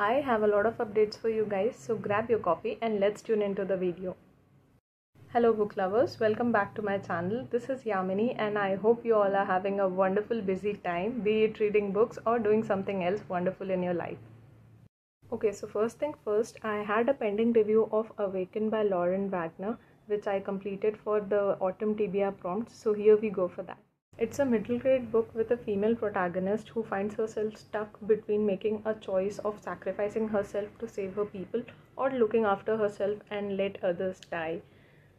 I have a lot of updates for you guys, so grab your coffee and let's tune into the video. Hello book lovers, welcome back to my channel. This is Yamini and I hope you all are having a wonderful busy time, be it reading books or doing something else wonderful in your life. Okay, so first thing first, I had a pending review of Awaken by Wagner, which I completed for the Autumn TBR prompts, so here we go for that. It's a middle grade book with a female protagonist who finds herself stuck between making a choice of sacrificing herself to save her people or looking after herself and let others die.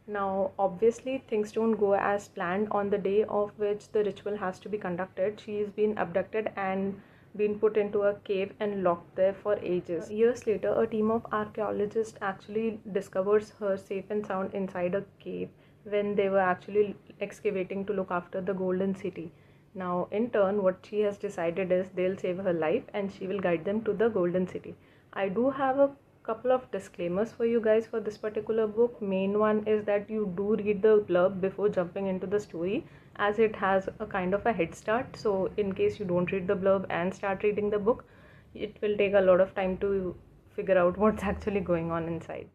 Now, obviously, things don't go as planned on the day of which the ritual has to be conducted. She is being abducted and been put into a cave and locked there for ages. Years later, a team of archaeologists actually discovers her safe and sound inside a cave when they were actually excavating to look after the Golden City. Now, in turn, what she has decided is they'll save her life and she will guide them to the Golden City. I do have a couple of disclaimers for you guys for this particular book. Main one is that you do read the blurb before jumping into the story, as it has a kind of a head start. So in case you don't read the blurb and start reading the book, it will take a lot of time to figure out what's actually going on inside.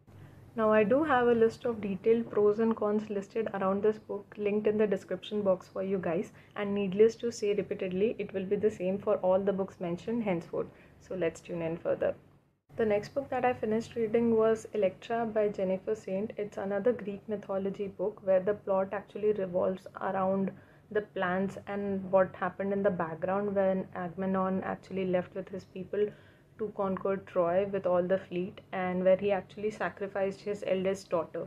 Now I do have a list of detailed pros and cons listed around this book linked in the description box for you guys, and needless to say repeatedly, it will be the same for all the books mentioned henceforth. So let's tune in further. The next book that I finished reading was Elektra by Jennifer Saint. It's another Greek mythology book where the plot actually revolves around the plans and what happened in the background when Agamemnon actually left with his people to conquer Troy with all the fleet, and where he actually sacrificed his eldest daughter.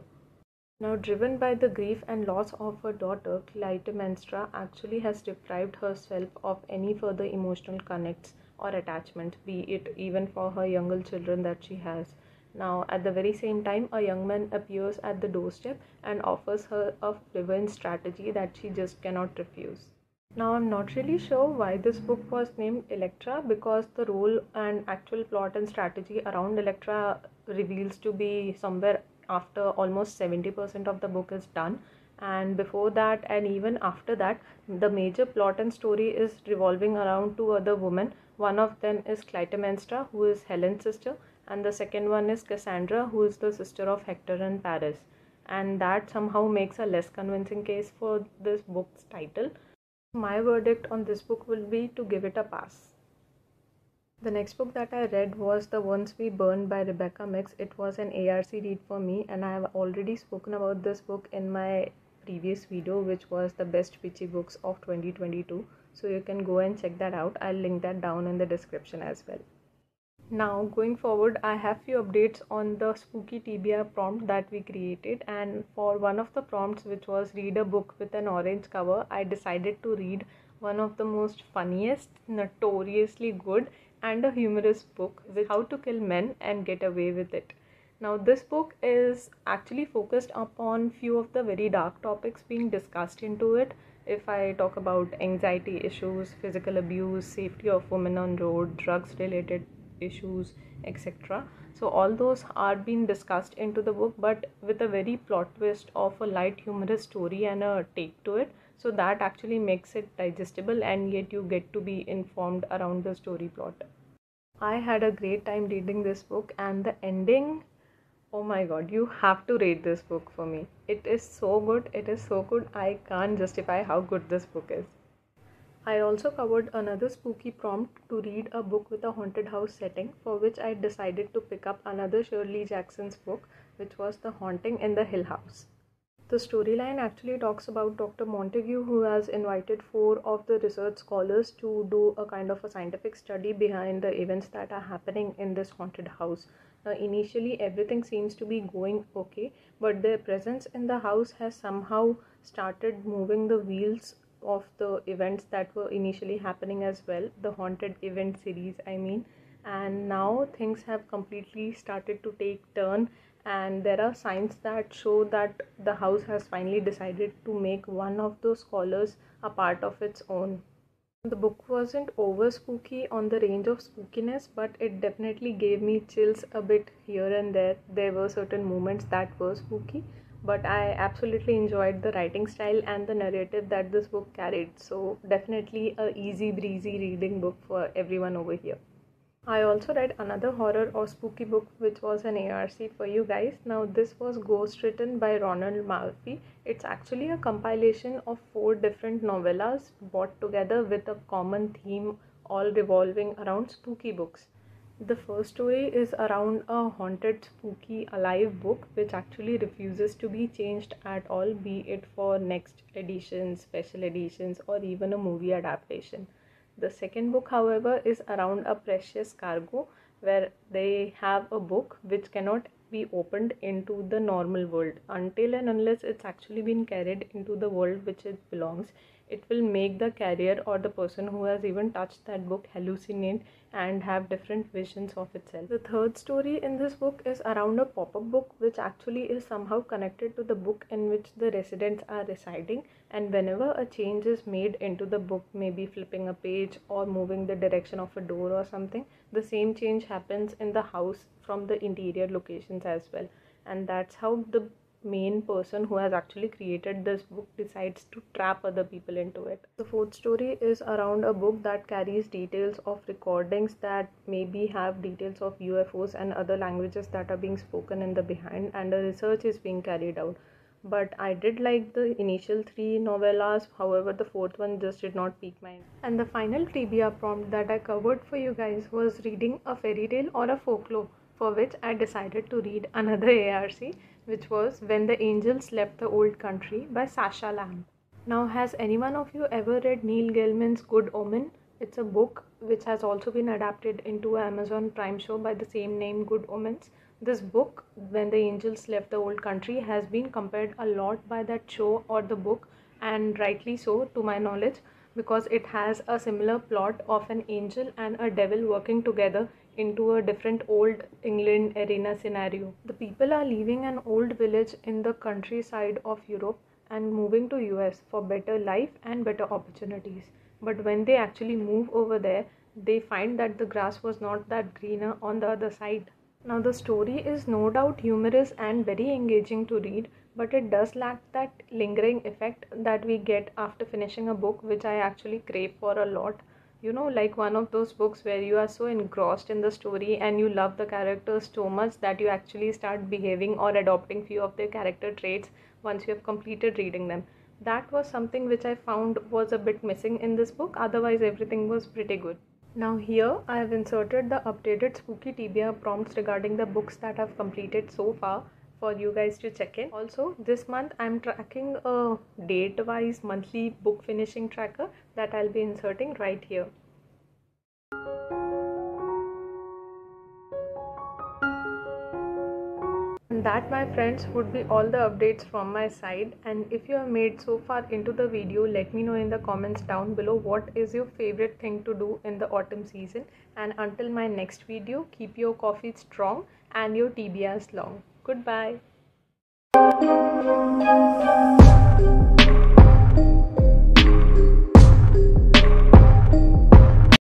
Now, driven by the grief and loss of her daughter, Clytemnestra actually has deprived herself of any further emotional connects or attachment, be it even for her younger children that she has. Now, at the very same time, a young man appears at the doorstep and offers her a revenge strategy that she just cannot refuse. Now, I'm not really sure why this book was named Elektra, because the role and actual plot and strategy around Elektra reveals to be somewhere after almost 70% of the book is done. And before that and even after that, the major plot and story is revolving around two other women. One of them is Clytemnestra, who is Helen's sister, and the second one is Cassandra, who is the sister of Hector and Paris. And that somehow makes a less convincing case for this book's title. My verdict on this book will be to give it a pass. The next book that I read was The Ones We Burned by Rebecca Mix. It was an ARC read for me, and I have already spoken about this book in my previous video, which was the best witchy books of 2022. So you can go and check that out. I'll link that down in the description as well. Now, going forward, I have few updates on the spooky TBR prompt that we created, and for one of the prompts, which was read a book with an orange cover, I decided to read one of the most funniest, notoriously good and a humorous book, with How to Kill Men and Get Away with It. Now, this book is actually focused upon few of the very dark topics being discussed into it. If I talk about anxiety issues, physical abuse, safety of women on road, drugs related issues, etc. So all those are being discussed into the book, but with a very plot twist of a light humorous story and a take to it, so that actually makes it digestible and yet you get to be informed around the story plot. I had a great time reading this book, and the ending, oh my god, you have to read this book for me. It is so good, it is so good, I can't justify how good this book is. I also covered another spooky prompt to read a book with a haunted house setting, for which I decided to pick up another Shirley Jackson's book, which was The Haunting in the Hill House. The storyline actually talks about Dr. Montague, who has invited 4 of the research scholars to do a kind of a scientific study behind the events that are happening in this haunted house. Now, initially everything seems to be going okay, but their presence in the house has somehow started moving the wheels of the events that were initially happening as well, the haunted event series I mean, and now things have completely started to take turn, and there are signs that show that the house has finally decided to make one of those scholars a part of its own. The book wasn't over spooky on the range of spookiness, but it definitely gave me chills a bit here and there. There were certain moments that were spooky, but I absolutely enjoyed the writing style and the narrative that this book carried. So definitely a easy breezy reading book for everyone over here. I also read another horror or spooky book which was an ARC for you guys. Now this was ghost written by Ronald Malfi. It's actually a compilation of 4 different novellas brought together with a common theme, all revolving around spooky books. The first story is around a haunted, spooky, alive book which actually refuses to be changed at all, be it for next editions, special editions, or even a movie adaptation. The second book, however, is around a precious cargo where they have a book which cannot be opened into the normal world until and unless it's actually been carried into the world which it belongs. It will make the carrier or the person who has even touched that book hallucinate and have different visions of itself. The third story in this book is around a pop-up book which actually is somehow connected to the book in which the residents are residing, and whenever a change is made into the book, maybe flipping a page or moving the direction of a door or something, the same change happens in the house from the interior locations as well. And that's how the main person who has actually created this book decides to trap other people into it. The fourth story is around a book that carries details of recordings that maybe have details of UFOs and other languages that are being spoken in the behind, and a research is being carried out. But I did like the initial 3 novellas, however the fourth one just did not pique my interest. And the final trivia prompt that I covered for you guys was reading a fairy tale or a folklore, for which I decided to read another ARC, which was When the Angels Left the Old Country by Sacha. Now, has anyone of you ever read Neil Gaiman's Good Omen? It's a book which has also been adapted into an Amazon Prime show by the same name, Good Omens. This book, When the Angels Left the Old Country, has been compared a lot by that show or the book, and rightly so to my knowledge, because it has a similar plot of an angel and a devil working together into a different old England arena scenario. The people are leaving an old village in the countryside of Europe and moving to US for better life and better opportunities. But when they actually move over there, they find that the grass was not that greener on the other side. Now the story is no doubt humorous and very engaging to read, but it does lack that lingering effect that we get after finishing a book, which I actually crave for a lot. You know, like one of those books where you are so engrossed in the story and you love the characters so much that you actually start behaving or adopting few of their character traits once you have completed reading them. That was something which I found was a bit missing in this book. Otherwise, everything was pretty good. Now here I have inserted the updated spooky trivia prompts regarding the books that I've completed so far for you guys to check in. Also, this month I'm tracking a date-wise monthly book finishing tracker that I'll be inserting right here. And that, my friends, would be all the updates from my side. And if you have made so far into the video, let me know in the comments down below what is your favorite thing to do in the autumn season. And until my next video, keep your coffee strong and your TBRs long. Goodbye.